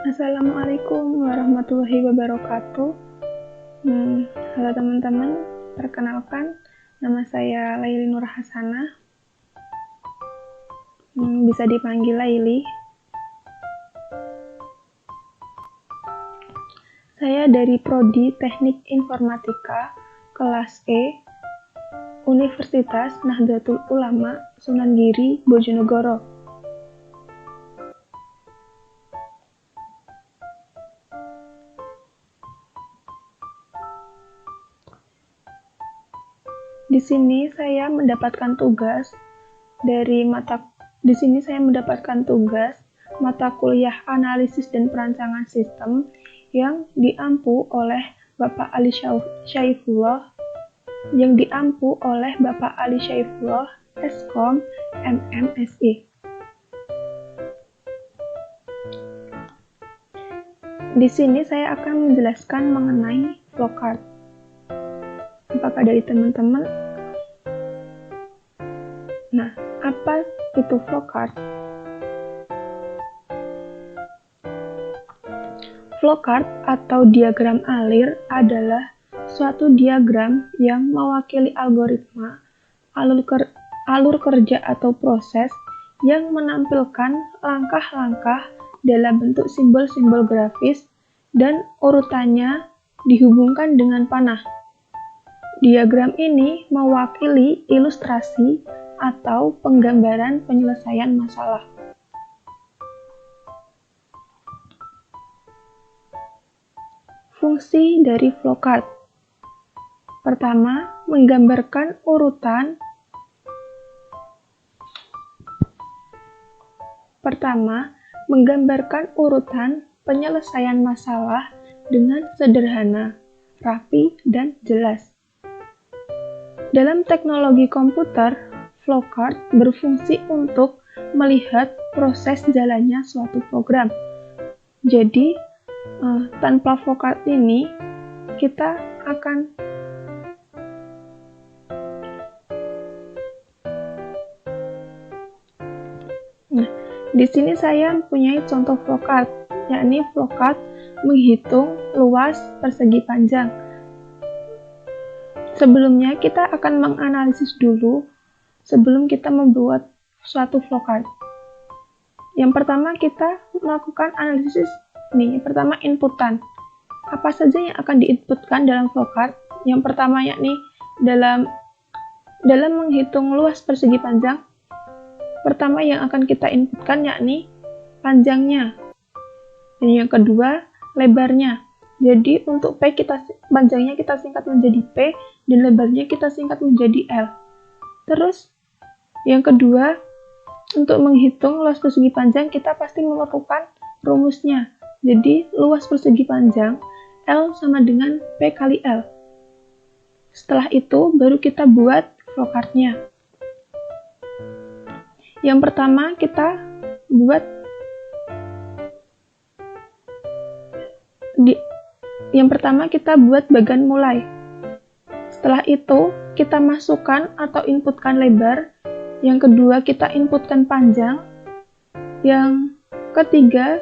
Assalamualaikum warahmatullahi wabarakatuh. Halo teman-teman, perkenalkan nama saya Laili Nur Hasanah. Bisa dipanggil Laili. Saya dari Prodi Teknik Informatika kelas E, Universitas Nahdlatul Ulama Sunan Giri, Bojonegoro. Di sini saya mendapatkan tugas mata kuliah analisis dan perancangan sistem yang diampu oleh Bapak Ali Syaifullah, Eskom, MMSI. Di sini saya akan menjelaskan mengenai flowchart. Apakah dari teman-teman? Nah, apa itu flowchart? Flowchart atau diagram alir adalah suatu diagram yang mewakili algoritma, alur kerja atau proses yang menampilkan langkah-langkah dalam bentuk simbol-simbol grafis dan urutannya dihubungkan dengan panah. Diagram ini mewakili ilustrasi atau penggambaran penyelesaian masalah. Fungsi dari flowchart. Pertama, menggambarkan urutan penyelesaian masalah dengan sederhana, rapi, dan jelas. Dalam teknologi komputer, flowchart berfungsi untuk melihat proses jalannya suatu program. Jadi, tanpa flowchart ini, kita akan di sini saya mempunyai contoh flowchart, yakni flowchart menghitung luas persegi panjang. Sebelumnya, kita akan menganalisis dulu sebelum kita membuat suatu flowchart. Yang pertama, kita melakukan analisis Yang pertama, inputan. Apa saja yang akan diinputkan dalam flowchart? Yang pertama, yakni dalam menghitung luas persegi panjang, pertama yang akan kita inputkan yakni panjangnya. Dan yang kedua, lebarnya. Jadi untuk panjangnya kita singkat menjadi P dan lebarnya kita singkat menjadi L. Terus yang kedua, untuk menghitung luas persegi panjang kita pasti memerlukan rumusnya. Jadi luas persegi panjang L sama dengan P kali L. Setelah itu baru kita buat flowchart-nya. Yang pertama kita buat bagan mulai. Setelah itu kita masukkan atau inputkan lebar. Yang kedua kita inputkan panjang. Yang ketiga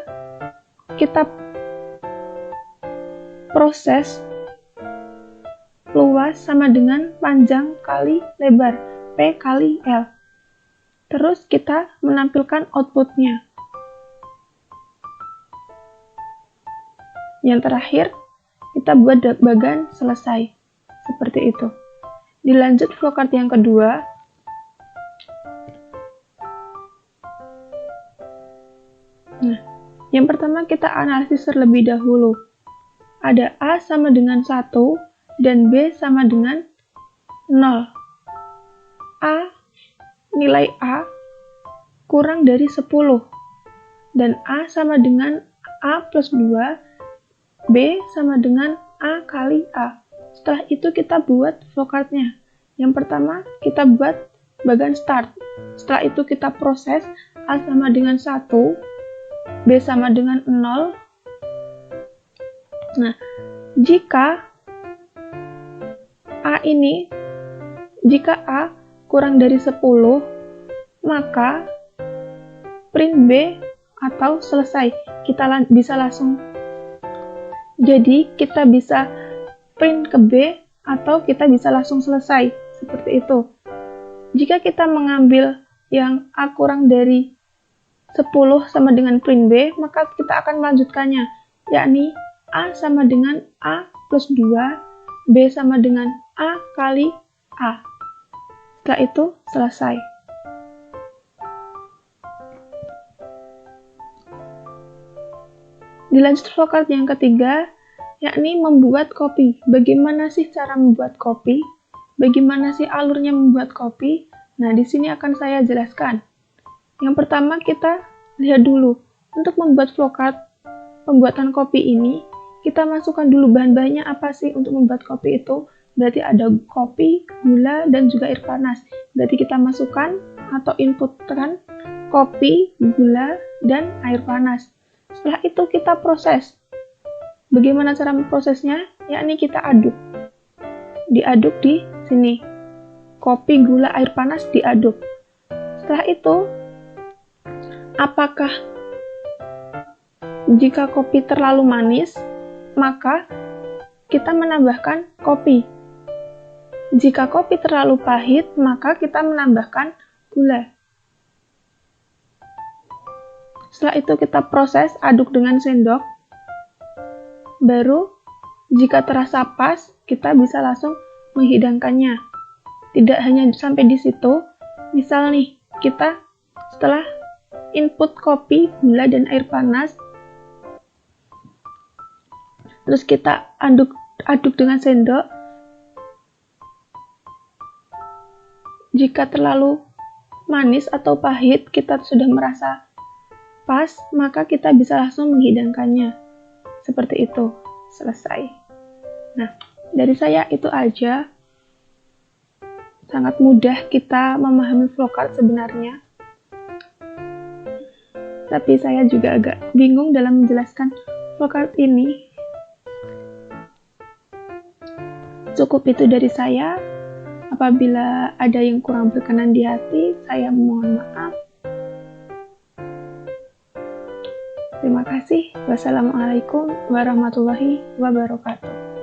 kita proses luas sama dengan panjang kali lebar, P kali L. Terus kita menampilkan outputnya. Yang terakhir, kita buat bagan selesai. Seperti itu. Dilanjut flowchart yang kedua. Nah, yang pertama kita analisis terlebih dahulu. Ada A sama dengan 1 dan B sama dengan 0. Nilai A kurang dari 10 dan A sama dengan A plus 2, B sama dengan A kali A. Setelah itu kita buat flowchart-nya. Yang pertama kita buat bagan start. Setelah itu kita proses A sama dengan 1, B sama dengan 0. Nah, jika A kurang dari 10, maka print B atau selesai. Kita bisa langsung, jadi kita bisa print ke B atau kita bisa langsung selesai, seperti itu. Jika kita mengambil yang A kurang dari 10 sama dengan print B, maka kita akan melanjutkannya, yakni A sama dengan A plus 2, B sama dengan A kali A. Setelah itu selesai. Dilanjut flowchart yang ketiga, yakni membuat copy. Bagaimana sih cara membuat copy? Bagaimana sih alurnya membuat copy? Nah, di sini akan saya jelaskan. Yang pertama kita lihat dulu, untuk membuat flowchart pembuatan kopi ini, kita masukkan dulu bahan-bahannya apa sih untuk membuat kopi itu. Berarti ada kopi, gula, dan juga air panas. Berarti kita masukkan atau inputkan kopi, gula, dan air panas. Setelah itu kita proses. Bagaimana cara memprosesnya? Yakni kita aduk. Diaduk di sini. Kopi, gula, air panas diaduk. Setelah itu, apakah jika kopi terlalu manis, maka kita menambahkan kopi. Jika kopi terlalu pahit, maka kita menambahkan gula. Setelah itu kita proses, aduk dengan sendok. Baru, jika terasa pas, kita bisa langsung menghidangkannya. Tidak hanya sampai di situ, misal nih, kita setelah input kopi, gula, dan air panas, terus kita aduk dengan sendok. Jika terlalu manis atau pahit, kita sudah merasa pas, maka kita bisa langsung menghidangkannya. Seperti itu, selesai. Nah, dari saya itu aja. Sangat mudah kita memahami flowchart sebenarnya. Tapi saya juga agak bingung dalam menjelaskan flowchart ini. Cukup itu dari saya. Apabila ada yang kurang berkenan di hati, saya mohon maaf. Terima kasih. Wassalamualaikum warahmatullahi wabarakatuh.